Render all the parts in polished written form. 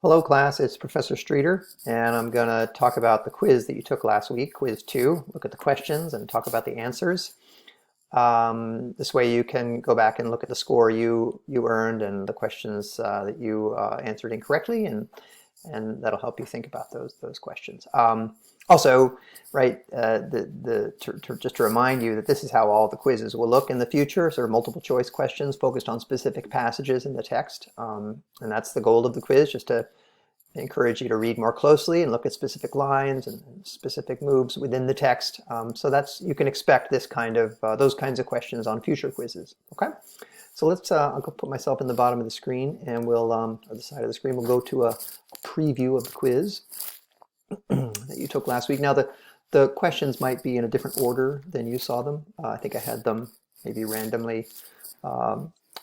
Hello class, it's Professor Streeter, and I'm going to talk about the quiz that you took last week, quiz 2, look at the questions and talk about the answers. This way you can go back and look at the score you earned and the questions that you answered incorrectly, and that'll help you think about those questions. Also, right, just to remind you that this is how all the quizzes will look in the future, sort of multiple choice questions focused on specific passages in the text. And that's the goal of the quiz, just to encourage you to read more closely and look at specific lines and specific moves within the text. So you can expect this kind of, those kinds of questions on future quizzes, okay? So let's, I'll go put myself in the bottom of the screen, and we'll, or the side of the screen, we'll go to a preview of the quiz that you took last week. Now the questions might be in a different order than you saw them. I think I had them maybe randomly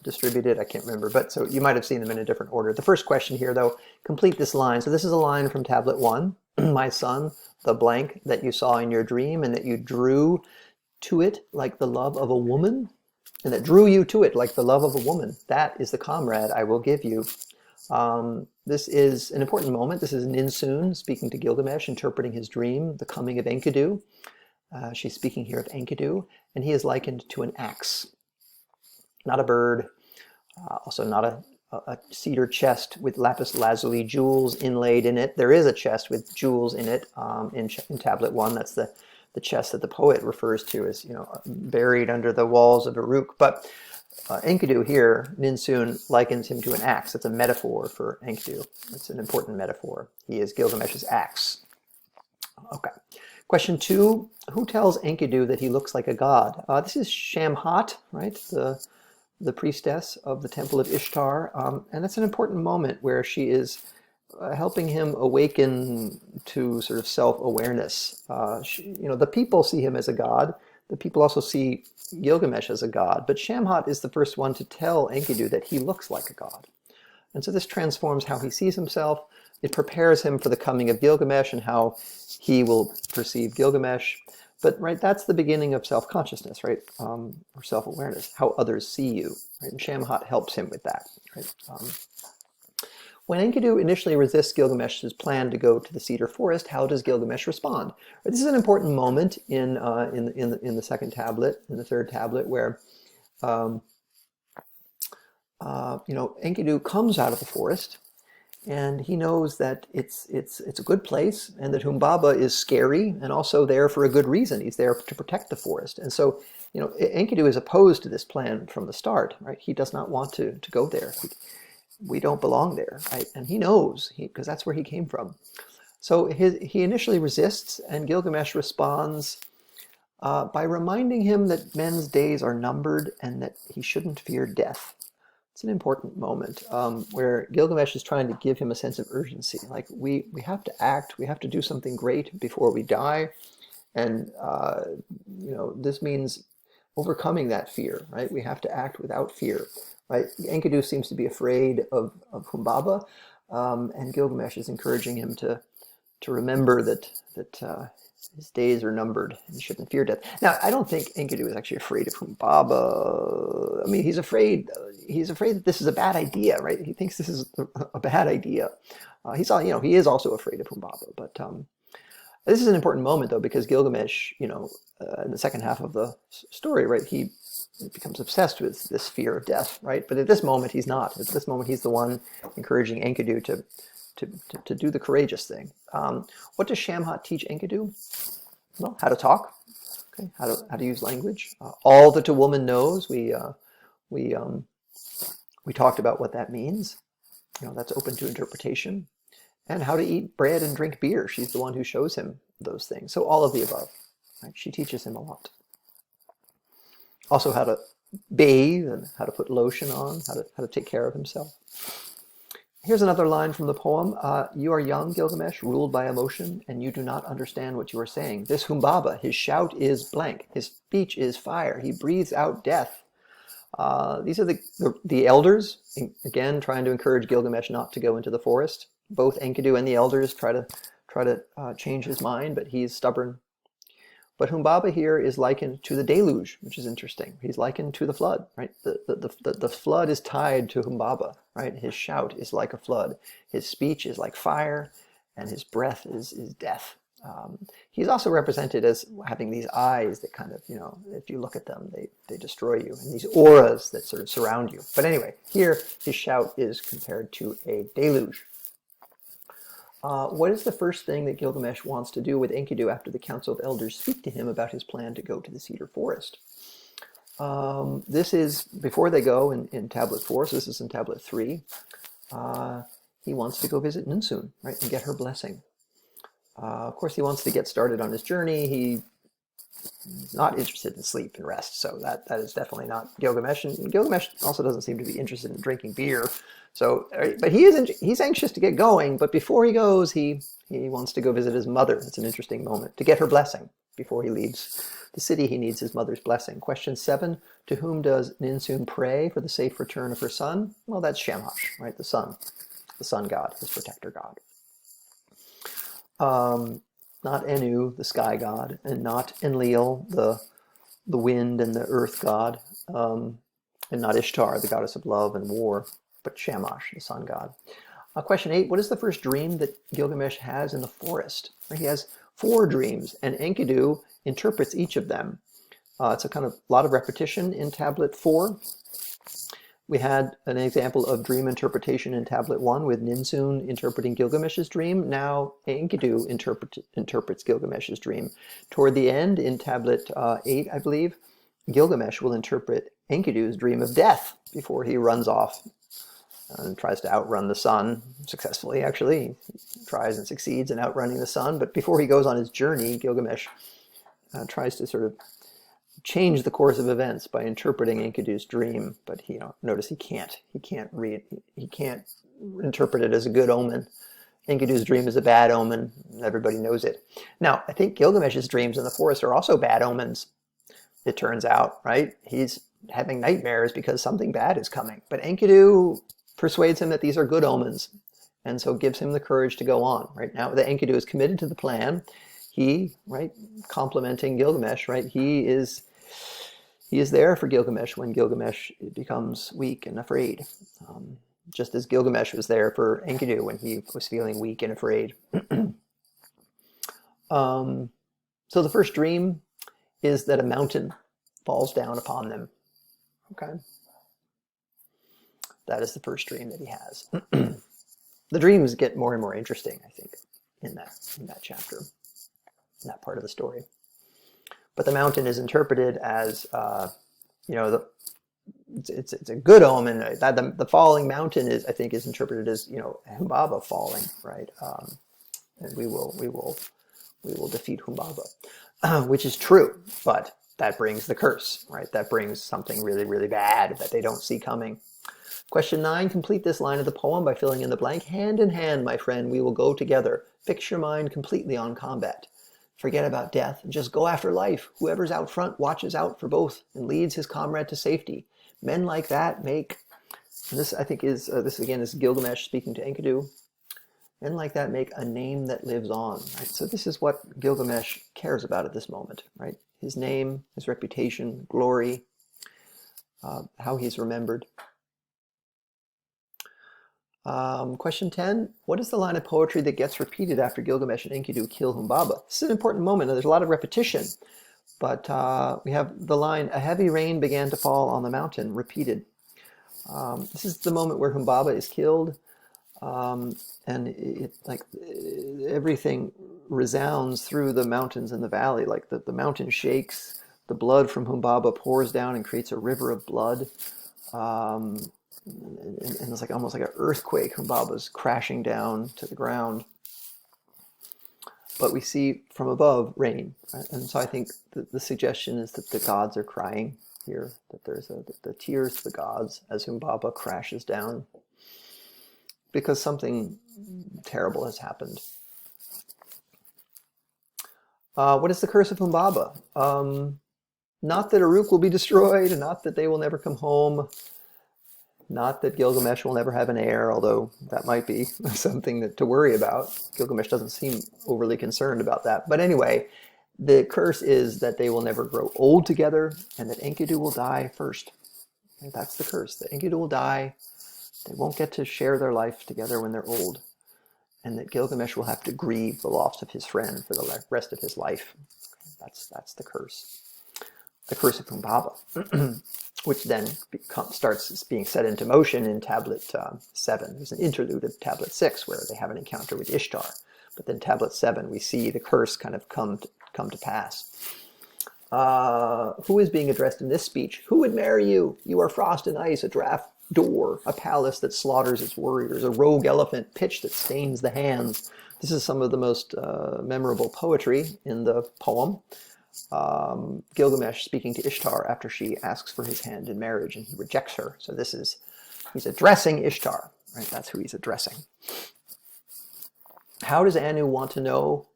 distributed, I can't remember, but so you might have seen them in a different order. The first question here though, complete this line. So this is a line from tablet 1. My son, the blank that you saw in your dream and that you drew to it like the love of a woman, and that drew you to it like the love of a woman. That is the comrade I will give you. This is an important moment. This is Ninsun speaking to Gilgamesh, interpreting his dream, the coming of Enkidu. She's speaking here of Enkidu, and he is likened to an axe. Not a bird, also not a cedar chest with lapis lazuli jewels inlaid in it. There is a chest with jewels in it in tablet 1. That's the chest that the poet refers to as, buried under the walls of Uruk. But Enkidu here, Ninsun likens him to an axe. It's a metaphor for Enkidu. It's an important metaphor. He is Gilgamesh's axe. Okay. Question 2, who tells Enkidu that he looks like a god? This is Shamhat, right? The priestess of the temple of Ishtar. And it's an important moment where she is helping him awaken to sort of self-awareness. The people see him as a god. The people also see Gilgamesh as a god, but Shamhat is the first one to tell Enkidu that he looks like a god. And so this transforms how he sees himself. It prepares him for the coming of Gilgamesh and how he will perceive Gilgamesh. But right, that's the beginning of self-consciousness, right? Or self-awareness, how others see you. Right? And Shamhat helps him with that. Right? When Enkidu initially resists Gilgamesh's plan to go to the cedar forest, how does Gilgamesh respond? This is an important moment in the second tablet, in the third tablet, where Enkidu comes out of the forest, and he knows that it's a good place, and that Humbaba is scary and also there for a good reason. He's there to protect the forest, and so Enkidu is opposed to this plan from the start. Right? He does not want to go there. We don't belong there, right? And he knows, because that's where he came from. So he initially resists, and Gilgamesh responds by reminding him that men's days are numbered and that he shouldn't fear death. It's an important moment where Gilgamesh is trying to give him a sense of urgency. Like, we have to act, we have to do something great before we die. And, this means overcoming that fear, right? We have to act without fear. Right? Enkidu seems to be afraid of Humbaba, and Gilgamesh is encouraging him to remember that his days are numbered and he shouldn't fear death. Now, I don't think Enkidu is actually afraid of Humbaba. I mean, he's afraid that this is a bad idea, right? He thinks this is a bad idea. He is also afraid of Humbaba, but this is an important moment though, because Gilgamesh, in the second half of the story, right, he becomes obsessed with this fear of death, right? But at this moment, he's not. At this moment, he's the one encouraging Enkidu to do the courageous thing. What does Shamhat teach Enkidu? Well, how to talk, okay? How to use language. All that a woman knows. We talked about what that means. That's open to interpretation. And how to eat bread and drink beer. She's the one who shows him those things. So all of the above. Right? She teaches him a lot. Also how to bathe and how to put lotion on, how to take care of himself. Here's another line from the poem. You are young, Gilgamesh, ruled by emotion, and you do not understand what you are saying. This Humbaba, his shout is blank. His speech is fire. He breathes out death. These are the elders, again, trying to encourage Gilgamesh not to go into the forest. Both Enkidu and the elders try to change his mind, but he's stubborn. But Humbaba here is likened to the deluge, which is interesting. He's likened to the flood, right? The flood is tied to Humbaba, right? His shout is like a flood. His speech is like fire, and his breath is death. He's also represented as having these eyes that kind of, if you look at them, they destroy you, and these auras that sort of surround you. But anyway, here his shout is compared to a deluge. What is the first thing that Gilgamesh wants to do with Enkidu after the Council of Elders speak to him about his plan to go to the Cedar Forest? This is before they go in Tablet 4, so this is in Tablet 3. He wants to go visit Ninsun, right, and get her blessing. Of course, he wants to get started on his journey. He's not interested in sleep and rest, so that is definitely not Gilgamesh. And Gilgamesh also doesn't seem to be interested in drinking beer. So, but he's anxious to get going. But before he goes, he wants to go visit his mother. It's an interesting moment to get her blessing before he leaves the city. He needs his mother's blessing. Question 7: to whom does Ninsun pray for the safe return of her son? Well, that's Shamash, right? The sun god, his protector god. Not Enu, the sky god, and not Enlil, the wind and the earth god, and not Ishtar, the goddess of love and war, but Shamash, the sun god. Question 8, what is the first dream that Gilgamesh has in the forest? He has 4 dreams, and Enkidu interprets each of them. It's a kind of lot of repetition in Tablet 4. We had an example of dream interpretation in Tablet 1 with Ninsun interpreting Gilgamesh's dream. Now Enkidu interprets Gilgamesh's dream. Toward the end, in Tablet 8, I believe, Gilgamesh will interpret Enkidu's dream of death before he runs off and tries to outrun the sun successfully, actually. He tries and succeeds in outrunning the sun, but before he goes on his journey, Gilgamesh tries to sort of change the course of events by interpreting Enkidu's dream, but notice he can't interpret it as a good omen. Enkidu's dream is a bad omen. Everybody knows it. Now, I think Gilgamesh's dreams in the forest are also bad omens, it turns out, right? He's having nightmares because something bad is coming, but Enkidu persuades him that these are good omens, and so gives him the courage to go on. Right now, the Enkidu is committed to the plan. He, right, complimenting Gilgamesh, right? He is there for Gilgamesh when Gilgamesh becomes weak and afraid, just as Gilgamesh was there for Enkidu when he was feeling weak and afraid. So the first dream is that a mountain falls down upon them. Okay, that is the first dream that he has. The dreams get more and more interesting, I think, in that chapter, in that part of the story. But the mountain is interpreted as, it's a good omen. The falling mountain is interpreted as, Humbaba falling, right? And we will defeat Humbaba, which is true. But that brings the curse, right? That brings something really, really bad that they don't see coming. Question 9, complete this line of the poem by filling in the blank. Hand in hand, my friend, we will go together. Fix your mind completely on combat. Forget about death and just go after life. Whoever's out front watches out for both and leads his comrade to safety. Men like that make, and this I think is, this again is Gilgamesh speaking to Enkidu. Men like that make a name that lives on, right? So this is what Gilgamesh cares about at this moment, right? His name, his reputation, glory, how he's remembered. Question 10, what is the line of poetry that gets repeated after Gilgamesh and Enkidu kill Humbaba? This is an important moment, and there's a lot of repetition, but we have the line, a heavy rain began to fall on the mountain, repeated. This is the moment where Humbaba is killed, and everything resounds through the mountains and the valley, like the mountain shakes, the blood from Humbaba pours down and creates a river of blood. And it's like almost like an earthquake. Humbaba's crashing down to the ground. But we see from above rain, right? And so I think the suggestion is that the gods are crying here, that there's the tears of the gods as Humbaba crashes down because something terrible has happened. What is the curse of Humbaba? Not that Uruk will be destroyed, not that they will never come home, not that Gilgamesh will never have an heir, although that might be something to worry about. Gilgamesh doesn't seem overly concerned about that. But anyway, The curse is that they will never grow old together and that Enkidu will die first. And that's the curse. The Enkidu will die. They won't get to share their life together when they're old. And that Gilgamesh will have to grieve the loss of his friend for the rest of his life. That's the curse. The curse of Humbaba, which then starts being set into motion in tablet 7. There's an interlude of tablet 6 where they have an encounter with Ishtar. But then tablet 7, we see the curse kind of come to pass. Who is being addressed in this speech? Who would marry you? You are frost and ice, a draft door, a palace that slaughters its warriors, a rogue elephant, pitch that stains the hands. This is some of the most memorable poetry in the poem. Gilgamesh speaking to Ishtar after she asks for his hand in marriage and he rejects her. So he's addressing Ishtar, right? That's who he's addressing. How does Anu want to know?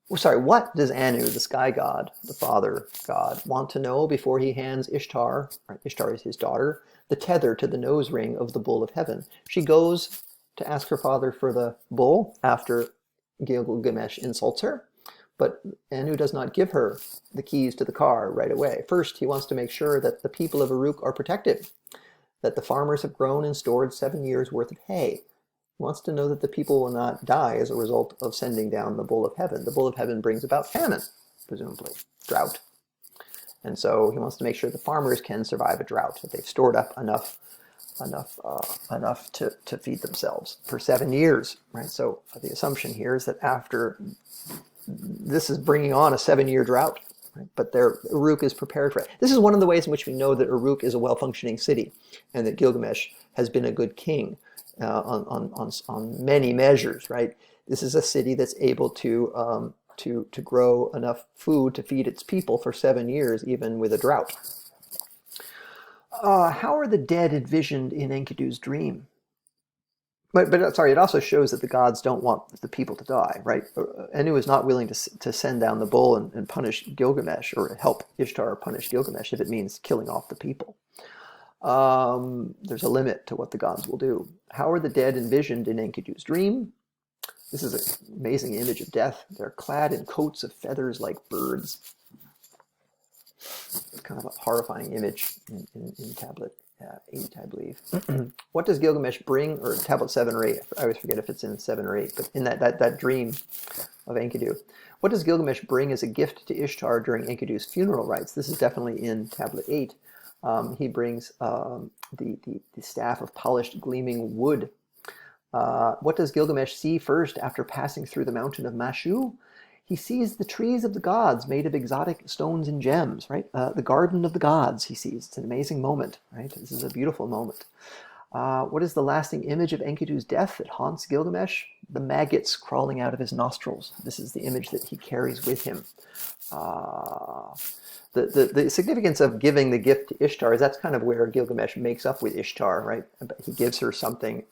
What does Anu, the sky god, the father god, want to know before he hands Ishtar, right, Ishtar is his daughter, the tether to the nose ring of the bull of heaven? She goes to ask her father for the bull after Gilgamesh insults her, but Anu does not give her the keys to the car right away. First, he wants to make sure that the people of Uruk are protected, that the farmers have grown and stored 7 years' worth of hay. He wants to know that the people will not die as a result of sending down the bull of heaven. The bull of heaven brings about famine, presumably, drought. And so he wants to make sure the farmers can survive a drought, that they've stored up enough to feed themselves for 7 years, right? So the assumption here is that after this is bringing on a 7-year drought, right? But Uruk is prepared for it. This is one of the ways in which we know that Uruk is a well-functioning city and that Gilgamesh has been a good king on many measures, right? This is a city that's able to grow enough food to feed its people for 7 years, even with a drought. How are the dead envisioned in Enkidu's dream? But sorry, it also shows that the gods don't want the people to die, right? Anu is not willing to send down the bull and punish Gilgamesh or help Ishtar punish Gilgamesh if it means killing off the people. There's a limit to what the gods will do. How are the dead envisioned in Enkidu's dream? This is an amazing image of death. They're clad in coats of feathers like birds. It's kind of a horrifying image in tablet 8, I believe. What does Gilgamesh bring, or tablet 7 or 8? I always forget if it's in 7 or 8, but in that dream of Enkidu. What does Gilgamesh bring as a gift to Ishtar during Enkidu's funeral rites? This is definitely in tablet 8. He brings the staff of polished gleaming wood. What does Gilgamesh see first after passing through the mountain of Mashu? He sees the trees of the gods made of exotic stones and gems, right? The garden of the gods he sees. It's an amazing moment, right? This is a beautiful moment. What is the lasting image of Enkidu's death that haunts Gilgamesh? The maggots crawling out of his nostrils. This is the image that he carries with him. The significance of giving the gift to Ishtar is that's kind of where Gilgamesh makes up with Ishtar, right? He gives her something.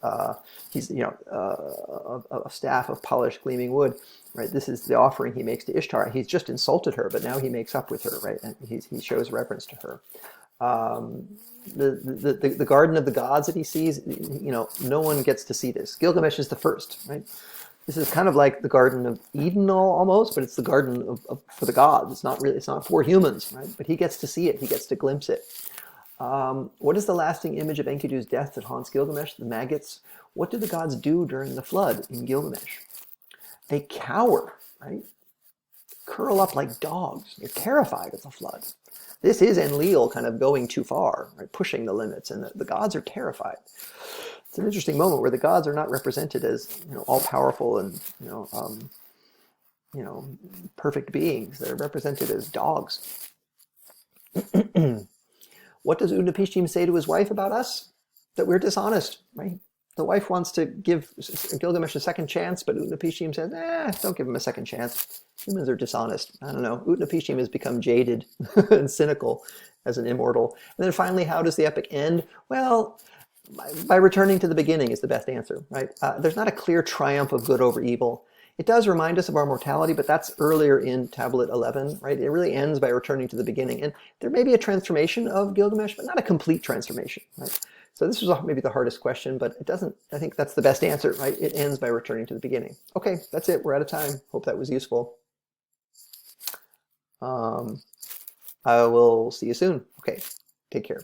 He's a staff of polished gleaming wood, right? This is the offering he makes to Ishtar. He's just insulted her, but now he makes up with her, right? And he shows reverence to her. The garden of the gods that he sees, no one gets to see this. Gilgamesh is the first, right? This is kind of like the Garden of Eden almost, but it's the garden for the gods. It's not for humans, right? But he gets to see it. He gets to glimpse it. What is the lasting image of Enkidu's death that haunts Gilgamesh? The maggots. What do the gods do during the flood in Gilgamesh? They cower, right? Curl up like dogs. They're terrified of the flood. This is Enlil kind of going too far, right? Pushing the limits, and the gods are terrified. It's an interesting moment where the gods are not represented as all powerful and perfect beings. They're represented as dogs. What does Utnapishtim say to his wife about us? That we're dishonest, right? The wife wants to give Gilgamesh a second chance, but Utnapishtim says, don't give him a second chance. Humans are dishonest. I don't know. Utnapishtim has become jaded and cynical as an immortal. And then finally, how does the epic end? Well, by returning to the beginning is the best answer, right? There's not a clear triumph of good over evil. It does remind us of our mortality, but that's earlier in tablet 11, right? It really ends by returning to the beginning. And there may be a transformation of Gilgamesh, but not a complete transformation, right? So this was maybe the hardest question, but it doesn't, I think that's the best answer, right? It ends by returning to the beginning. Okay, that's it. We're out of time. Hope that was useful. I will see you soon. Okay, take care.